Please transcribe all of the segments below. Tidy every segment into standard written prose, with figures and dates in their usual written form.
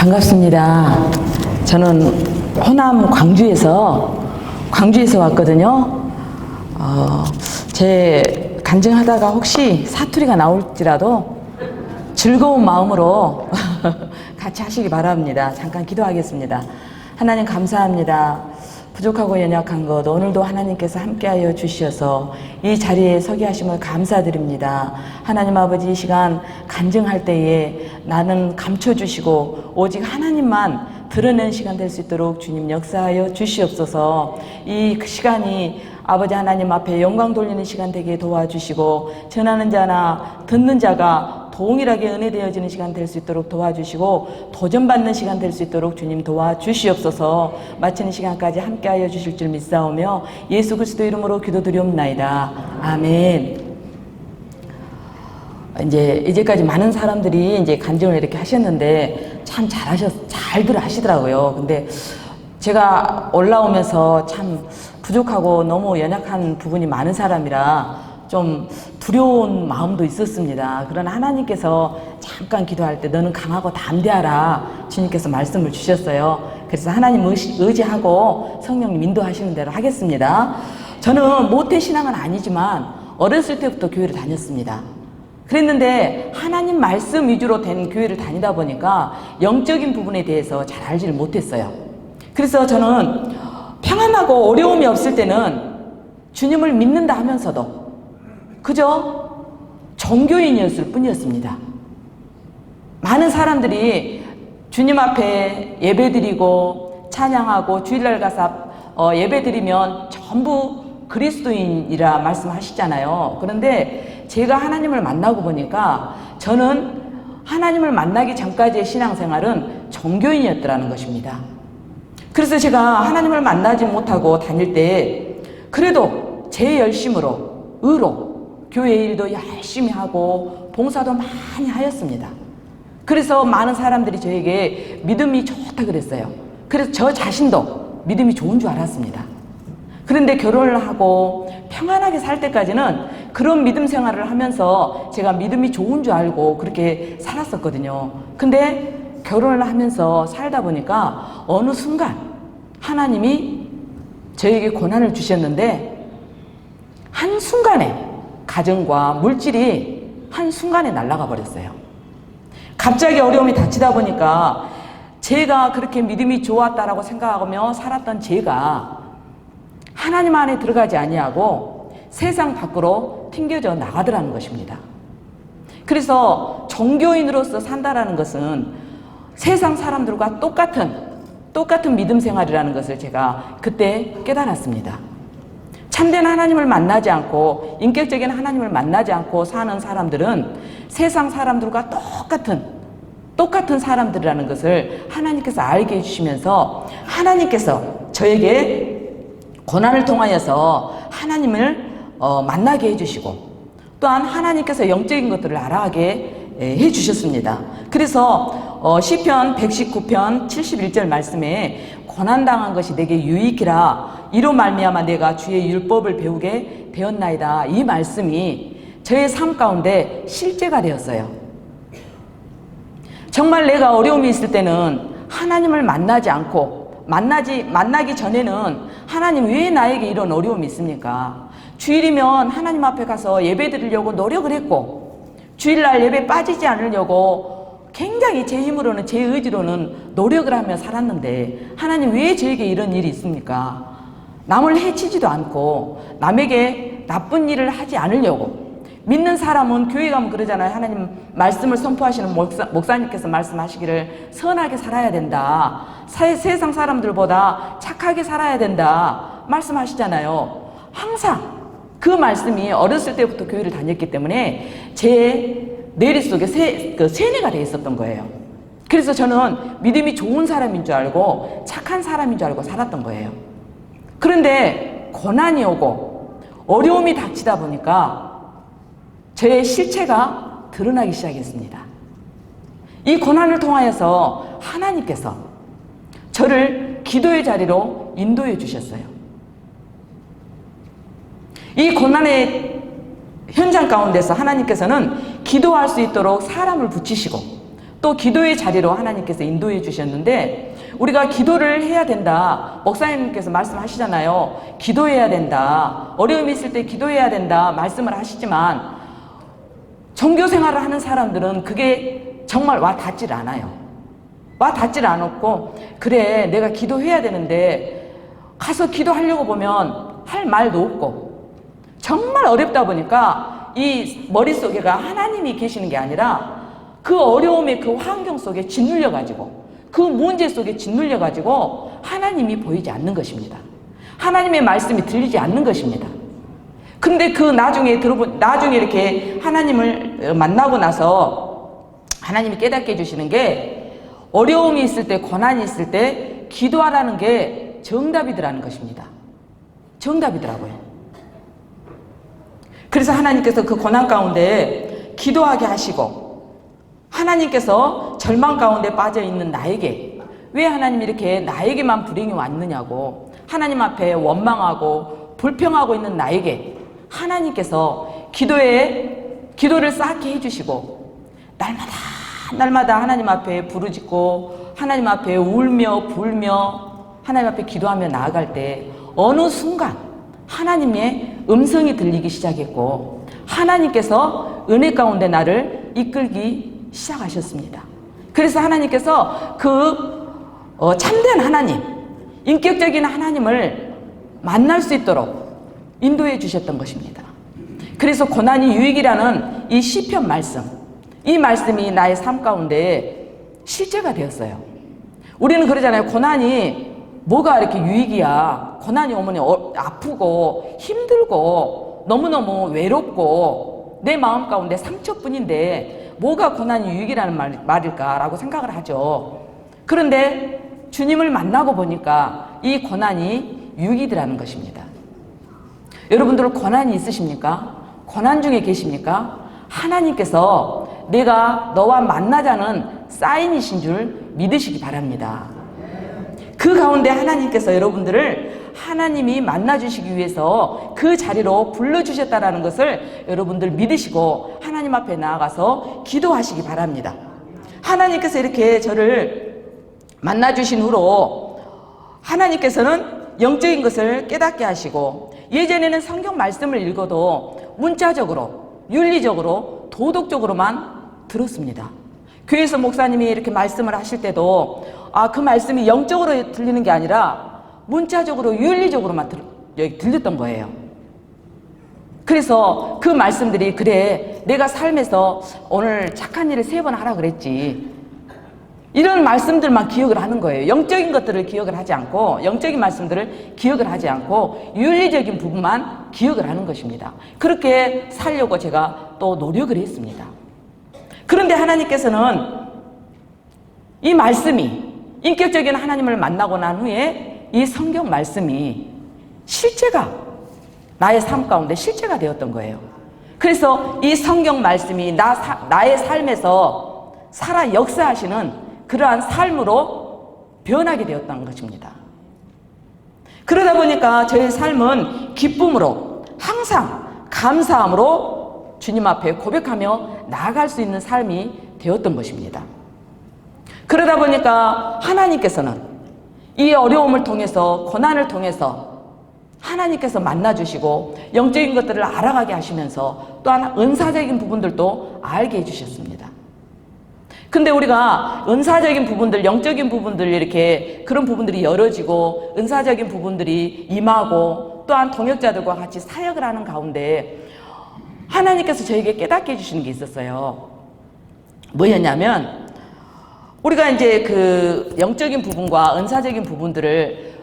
반갑습니다. 저는 호남 광주에서 왔거든요. 제 간증하다가 혹시 사투리가 나올지라도 즐거운 마음으로 같이 하시기 바랍니다. 잠깐 기도하겠습니다. 하나님 감사합니다. 부족하고 연약한 것 오늘도 하나님께서 함께하여 주셔서 이 자리에 서게 하심을 감사드립니다. 하나님 아버지, 이 시간 간증할 때에 나는 감춰주시고 오직 하나님만 드러낸 시간 될 수 있도록 주님 역사하여 주시옵소서. 이 시간이 아버지 하나님 앞에 영광 돌리는 시간 되게 도와주시고 전하는 자나 듣는 자가 동일하게 은혜되어지는 시간 될 수 있도록 도와주시고 도전받는 시간 될 수 있도록 주님 도와주시옵소서. 마치는 시간까지 함께하여 주실 줄 믿사오며 예수 그리스도 이름으로 기도드리옵나이다. 아멘. 이제까지 많은 사람들이 이제 간증을 이렇게 하셨는데 참 잘들 하시더라고요. 근데 제가 올라오면서 참 부족하고 너무 연약한 부분이 많은 사람이라 좀 두려운 마음도 있었습니다. 그러나 하나님께서 잠깐 기도할 때 너는 강하고 담대하라 주님께서 말씀을 주셨어요. 그래서 하나님 의지하고 성령님 인도하시는 대로 하겠습니다. 저는 모태신앙은 아니지만 어렸을 때부터 교회를 다녔습니다. 그랬는데 하나님 말씀 위주로 된 교회를 다니다 보니까 영적인 부분에 대해서 잘 알지를 못했어요. 그래서 저는 평안하고 어려움이 없을 때는 주님을 믿는다 하면서도 그저 종교인이었을 뿐이었습니다. 많은 사람들이 주님 앞에 예배드리고 찬양하고 주일날 가서 예배드리면 전부 그리스도인이라 말씀하시잖아요. 그런데 제가 하나님을 만나고 보니까 저는 하나님을 만나기 전까지의 신앙생활은 종교인이었더라는 것입니다. 그래서 제가 하나님을 만나지 못하고 다닐 때 그래도 제 열심으로 의로 교회 일도 열심히 하고 봉사도 많이 하였습니다. 그래서 많은 사람들이 저에게 믿음이 좋다 그랬어요. 그래서 저 자신도 믿음이 좋은 줄 알았습니다. 그런데 결혼을 하고 평안하게 살 때까지는 그런 믿음 생활을 하면서 제가 믿음이 좋은 줄 알고 그렇게 살았었거든요. 근데 결혼을 하면서 살다 보니까 어느 순간 하나님이 저에게 고난을 주셨는데 한순간에 가정과 물질이 한순간에 날아가 버렸어요. 갑자기 어려움이 닥치다 보니까 제가 그렇게 믿음이 좋았다라고 생각하며 살았던 제가 하나님 안에 들어가지 아니하고 세상 밖으로 튕겨져 나가더라는 것입니다. 그래서 종교인으로서 산다라는 것은 세상 사람들과 똑같은 믿음 생활이라는 것을 제가 그때 깨달았습니다. 참된 하나님을 만나지 않고 인격적인 하나님을 만나지 않고 사는 사람들은 세상 사람들과 똑같은 사람들이라는 것을 하나님께서 알게 해주시면서 하나님께서 저에게 고난을 통하여서 하나님을 만나게 해주시고 또한 하나님께서 영적인 것들을 알아가게 해주셨습니다. 그래서 시편 119편 71절 말씀에 고난당한 것이 내게 유익이라 이로 말미암아 내가 주의 율법을 배우게 되었나이다. 이 말씀이 저의 삶 가운데 실제가 되었어요. 정말 내가 어려움이 있을 때는 하나님을 만나지 않고 만나기 전에는 하나님 왜 나에게 이런 어려움이 있습니까? 주일이면 하나님 앞에 가서 예배 드리려고 노력을 했고 주일날 예배 빠지지 않으려고 굉장히 제 힘으로는 제 의지로는 노력을 하며 살았는데 하나님 왜 저에게 이런 일이 있습니까? 남을 해치지도 않고 남에게 나쁜 일을 하지 않으려고 믿는 사람은 교회 가면 그러잖아요. 하나님 말씀을 선포하시는 목사님께서 말씀하시기를 선하게 살아야 된다. 세상 사람들보다 착하게 살아야 된다. 말씀하시잖아요. 항상 그 말씀이 어렸을 때부터 교회를 다녔기 때문에 제 뇌리 속에 세뇌가 되어 있었던 거예요. 그래서 저는 믿음이 좋은 사람인 줄 알고 착한 사람인 줄 알고 살았던 거예요. 그런데 고난이 오고 어려움이 닥치다 보니까 저의 실체가 드러나기 시작했습니다. 이 고난을 통하여서 하나님께서 저를 기도의 자리로 인도해 주셨어요. 이 고난의 현장 가운데서 하나님께서는 기도할 수 있도록 사람을 붙이시고 또 기도의 자리로 하나님께서 인도해 주셨는데, 우리가 기도를 해야 된다. 목사님께서 말씀하시잖아요. 기도해야 된다. 어려움이 있을 때 기도해야 된다. 말씀을 하시지만 종교 생활을 하는 사람들은 그게 정말 와 닿질 않아요. 와 닿질 않았고, 그래 내가 기도해야 되는데 가서 기도하려고 보면 할 말도 없고, 정말 어렵다 보니까 이 머릿속에가 하나님이 계시는 게 아니라 그 어려움의 그 환경 속에 짓눌려 가지고, 그 문제 속에 짓눌려 가지고 하나님이 보이지 않는 것입니다. 하나님의 말씀이 들리지 않는 것입니다. 근데 그 나중에 이렇게 하나님을 만나고 나서 하나님이 깨닫게 해주시는 게, 어려움이 있을 때, 고난이 있을 때 기도하라는 게 정답이더라는 것입니다. 정답이더라고요. 그래서 하나님께서 그 고난 가운데 기도하게 하시고, 하나님께서 절망 가운데 빠져있는 나에게, 왜 하나님이 이렇게 나에게만 불행이 왔느냐고, 하나님 앞에 원망하고 불평하고 있는 나에게 하나님께서 기도를 쌓게 해주시고, 날마다 하나님 앞에 부르짖고 하나님 앞에 울며 불며 하나님 앞에 기도하며 나아갈 때 어느 순간 하나님의 음성이 들리기 시작했고, 하나님께서 은혜 가운데 나를 이끌기 시작하셨습니다. 그래서 하나님께서 참된 하나님, 인격적인 하나님을 만날 수 있도록 인도해 주셨던 것입니다. 그래서 고난이 유익이라는 이 시편 말씀, 이 말씀이 나의 삶 가운데 실제가 되었어요. 우리는 그러잖아요. 고난이 뭐가 이렇게 유익이야. 고난이 오면 아프고 힘들고 너무너무 외롭고 내 마음 가운데 상처뿐인데 뭐가 고난이 유익이라는 말일까라고 생각을 하죠. 그런데 주님을 만나고 보니까 이 고난이 유익이라는 것입니다. 여러분들 고난이 있으십니까? 고난 중에 계십니까? 하나님께서 내가 너와 만나자는 사인이신 줄 믿으시기 바랍니다. 그 가운데 하나님께서 여러분들을 하나님이 만나주시기 위해서 그 자리로 불러주셨다는 것을 여러분들 믿으시고 하나님 앞에 나아가서 기도하시기 바랍니다. 하나님께서 이렇게 저를 만나주신 후로 하나님께서는 영적인 것을 깨닫게 하시고, 예전에는 성경 말씀을 읽어도 문자적으로, 윤리적으로, 도덕적으로만 들었습니다. 교회에서 목사님이 이렇게 말씀을 하실 때도 그 말씀이 영적으로 들리는 게 아니라 문자적으로, 윤리적으로만 들렸던 거예요. 그래서 그 말씀들이, 그래 내가 삶에서 오늘 착한 일을 3번 하라 그랬지, 이런 말씀들만 기억을 하는 거예요. 영적인 것들을 기억을 하지 않고, 영적인 말씀들을 기억을 하지 않고 윤리적인 부분만 기억을 하는 것입니다. 그렇게 살려고 제가 또 노력을 했습니다. 그런데 하나님께서는 이 말씀이, 인격적인 하나님을 만나고 난 후에 이 성경 말씀이 실제가 나의 삶 가운데 실제가 되었던 거예요. 그래서 이 성경 말씀이 나의 삶에서 살아 역사하시는 그러한 삶으로 변하게 되었다는 것입니다. 그러다 보니까 저의 삶은 기쁨으로, 항상 감사함으로 주님 앞에 고백하며 나아갈 수 있는 삶이 되었던 것입니다. 그러다 보니까 하나님께서는 이 어려움을 통해서, 고난을 통해서 하나님께서 만나주시고 영적인 것들을 알아가게 하시면서 또한 은사적인 부분들도 알게 해주셨습니다. 근데 우리가 은사적인 부분들, 영적인 부분들, 이렇게 그런 부분들이 열어지고 은사적인 부분들이 임하고 또한 동역자들과 같이 사역을 하는 가운데 하나님께서 저에게 깨닫게 해주시는 게 있었어요. 뭐였냐면, 우리가 이제 그 영적인 부분과 은사적인 부분들을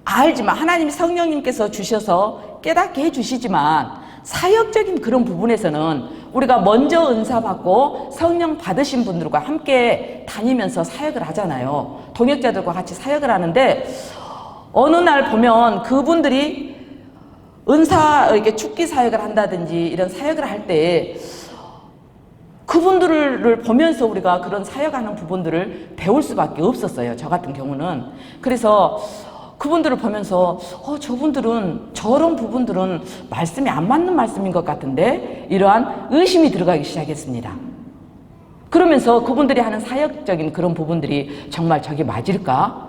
알지만, 하나님 성령님께서 주셔서 깨닫게 해주시지만, 사역적인 그런 부분에서는 우리가 먼저 은사 받고 성령 받으신 분들과 함께 다니면서 사역을 하잖아요. 동역자들과 같이 사역을 하는데, 어느 날 보면 그분들이 이렇게 축기 사역을 한다든지 이런 사역을 할 때 그분들을 보면서 우리가 그런 사역하는 부분들을 배울 수밖에 없었어요. 저 같은 경우는. 그래서 그분들을 보면서 저런 부분들은 말씀이 안 맞는 말씀인 것 같은데, 이러한 의심이 들어가기 시작했습니다. 그러면서 그분들이 하는 사역적인 그런 부분들이 정말 저게 맞을까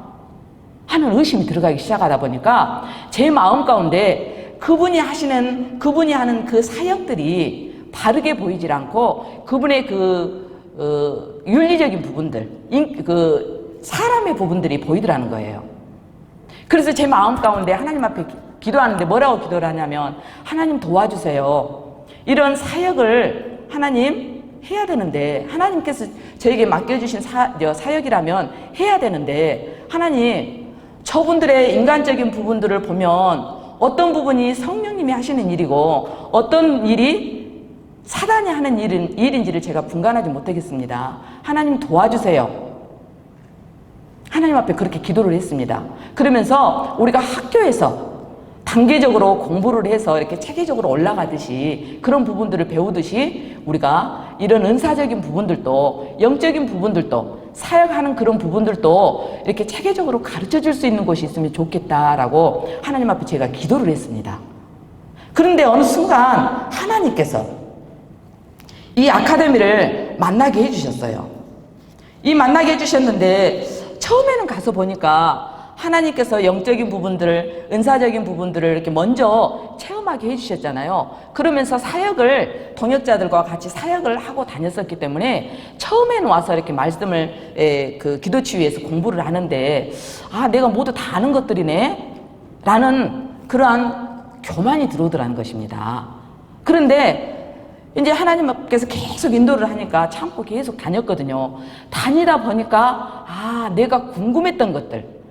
하는 의심이 들어가기 시작하다 보니까 제 마음 가운데 그분이 하는 그 사역들이 바르게 보이질 않고 그분의 윤리적인 부분들, 사람의 부분들이 보이더라는 거예요. 그래서 제 마음 가운데 하나님 앞에 기도하는데 뭐라고 기도를 하냐면, 하나님 도와주세요. 이런 사역을 하나님 해야 되는데, 하나님께서 저에게 맡겨주신 사역이라면 해야 되는데, 하나님 저분들의 인간적인 부분들을 보면 어떤 부분이 성령님이 하시는 일이고 어떤 일이 사단이 하는 일인지를 제가 분간하지 못하겠습니다. 하나님 도와주세요. 하나님 앞에 그렇게 기도를 했습니다. 그러면서 우리가 학교에서 단계적으로 공부를 해서 이렇게 체계적으로 올라가듯이 그런 부분들을 배우듯이 우리가 이런 은사적인 부분들도, 영적인 부분들도, 사역하는 그런 부분들도 이렇게 체계적으로 가르쳐 줄 수 있는 곳이 있으면 좋겠다라고 하나님 앞에 제가 기도를 했습니다. 그런데 어느 순간 하나님께서 이 아카데미를 만나게 해주셨어요. 이 만나게 해주셨는데 처음에는 가서 보니까 하나님께서 영적인 부분들을, 은사적인 부분들을 이렇게 먼저 체험하게 해주셨잖아요. 그러면서 사역을, 동역자들과 같이 사역을 하고 다녔었기 때문에 처음에는 와서 이렇게 말씀을 그 기도치유에서 공부를 하는데, 아, 내가 모두 다 아는 것들이네? 라는 그러한 교만이 들어오더라는 것입니다. 그런데 이제 하나님께서 계속 인도를 하니까 참고 계속 다녔거든요. 다니다 보니까, 아, 내가 궁금했던 것들,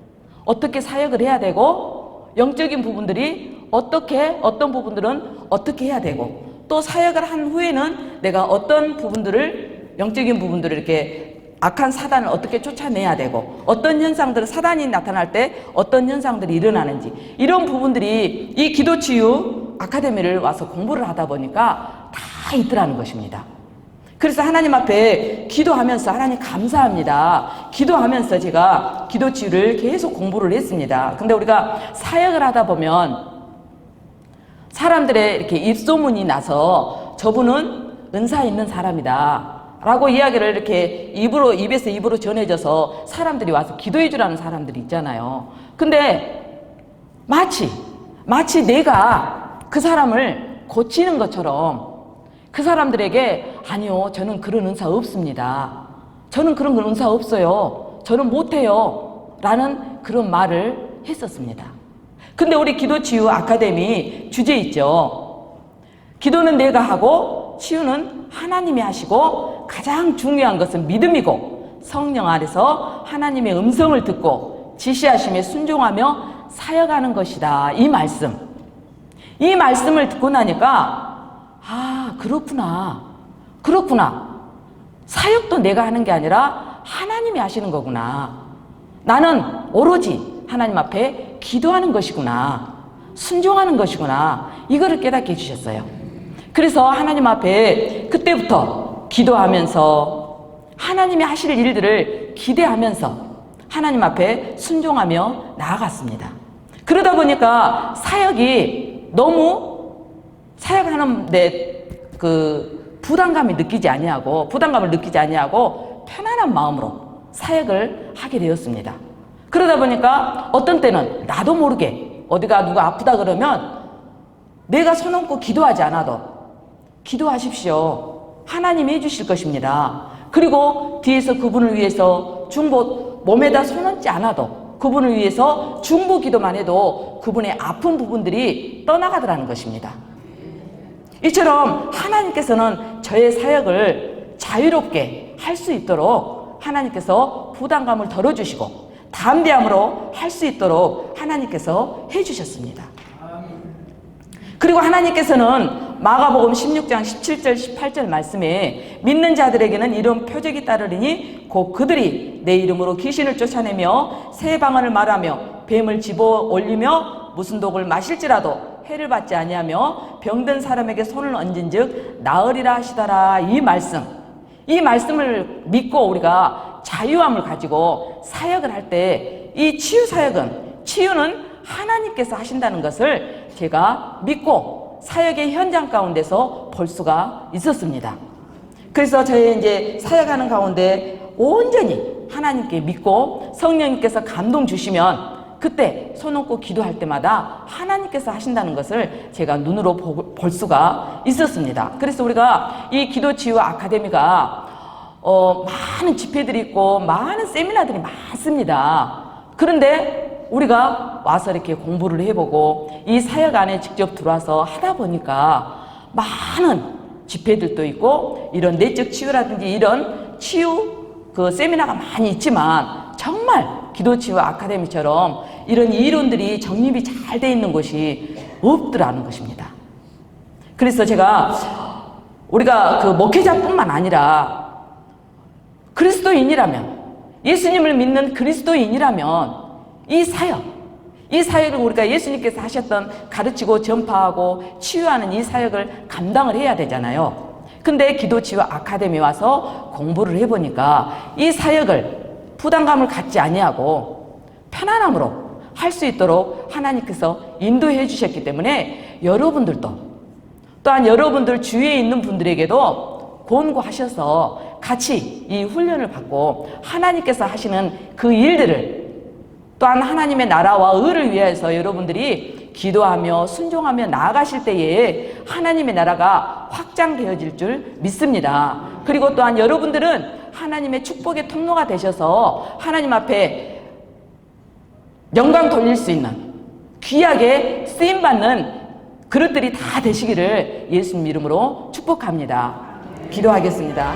어떻게 사역을 해야 되고, 영적인 부분들이 어떤 부분들은 어떻게 해야 되고, 또 사역을 한 후에는 내가 어떤 부분들을, 영적인 부분들을 이렇게 악한 사단을 어떻게 쫓아내야 되고, 어떤 현상들은, 사단이 나타날 때 어떤 현상들이 일어나는지, 이런 부분들이 이 기도치유 아카데미를 와서 공부를 하다 보니까 다 있더라는 것입니다. 그래서 하나님 앞에 기도하면서, 하나님 감사합니다, 기도하면서 제가 기도치유를 계속 공부를 했습니다. 근데 우리가 사역을 하다 보면 사람들의 이렇게 입소문이 나서 저분은 은사 있는 사람이다 라고 이야기를 이렇게 입에서 입으로 전해져서 사람들이 와서 기도해 주라는 사람들이 있잖아요. 근데 마치 내가 그 사람을 고치는 것처럼 그 사람들에게, 아니요, 저는 그런 은사 없습니다, 저는 그런 은사 없어요, 저는 못해요 라는 그런 말을 했었습니다. 근데 우리 기도치유 아카데미 주제 있죠. 기도는 내가 하고 치유는 하나님이 하시고, 가장 중요한 것은 믿음이고 성령 아래서 하나님의 음성을 듣고 지시하심에 순종하며 사역하는 것이다. 이 말씀을 듣고 나니까, 아, 그렇구나. 사역도 내가 하는 게 아니라 하나님이 하시는 거구나. 나는 오로지 하나님 앞에 기도하는 것이구나, 순종하는 것이구나, 이거를 깨닫게 해주셨어요. 그래서 하나님 앞에 그때부터 기도하면서 하나님이 하실 일들을 기대하면서 하나님 앞에 순종하며 나아갔습니다. 그러다 보니까 사역하는데 부담감을 느끼지 아니하고 편안한 마음으로 사역을 하게 되었습니다. 그러다 보니까 어떤 때는 나도 모르게 어디가 누가 아프다 그러면 내가 손 얹고 기도하지 않아도, 기도하십시오, 하나님이 해주실 것입니다. 그리고 뒤에서 그분을 위해서 몸에다 손 얹지 않아도 그분을 위해서 중보 기도만 해도 그분의 아픈 부분들이 떠나가더라는 것입니다. 이처럼 하나님께서는 저의 사역을 자유롭게 할 수 있도록 하나님께서 부담감을 덜어주시고 담대함으로 할 수 있도록 하나님께서 해주셨습니다. 그리고 하나님께서는 마가복음 16장 17절 18절 말씀에, 믿는 자들에게는 이런 표적이 따르리니 곧 그들이 내 이름으로 귀신을 쫓아내며 새 방언을 말하며 뱀을 집어 올리며 무슨 독을 마실지라도 해를 받지 아니하며 병든 사람에게 손을 얹은즉 나으리라 하시더라. 이 말씀을 믿고 우리가 자유함을 가지고 사역을 할 때, 이 치유는 하나님께서 하신다는 것을 제가 믿고 사역의 현장 가운데서 볼 수가 있었습니다. 그래서 저희 이제 사역하는 가운데 온전히 하나님께 믿고 성령님께서 감동 주시면 그때 손 얹고 기도할 때마다 하나님께서 하신다는 것을 제가 눈으로 볼 수가 있었습니다. 그래서 우리가 이 기도치유 아카데미가 많은 집회들이 있고 많은 세미나들이 많습니다. 그런데 우리가 와서 이렇게 공부를 해보고 이 사역 안에 직접 들어와서 하다 보니까 많은 집회들도 있고 이런 내적 치유라든지 이런 치유 그 세미나가 많이 있지만 정말 기도치유 아카데미처럼 이런 이론들이 정립이 잘 돼 있는 곳이 없더라는 것입니다. 그래서 제가 우리가 그 목회자뿐만 아니라 그리스도인이라면 예수님을 믿는 그리스도인이라면 이 사역을 우리가 예수님께서 하셨던 가르치고 전파하고 치유하는 이 사역을 감당을 해야 되잖아요. 근데 기도치유 아카데미 와서 공부를 해보니까 이 사역을 부담감을 갖지 아니하고 편안함으로 할 수 있도록 하나님께서 인도해 주셨기 때문에 여러분들도 또한 여러분들 주위에 있는 분들에게도 권고하셔서 같이 이 훈련을 받고 하나님께서 하시는 그 일들을 또한 하나님의 나라와 의를 위해서 여러분들이 기도하며 순종하며 나아가실 때에 하나님의 나라가 확장되어질 줄 믿습니다. 그리고 또한 여러분들은 하나님의 축복의 통로가 되셔서 하나님 앞에 영광 돌릴 수 있는 귀하게 쓰임받는 그릇들이 다 되시기를 예수님 이름으로 축복합니다. 기도하겠습니다.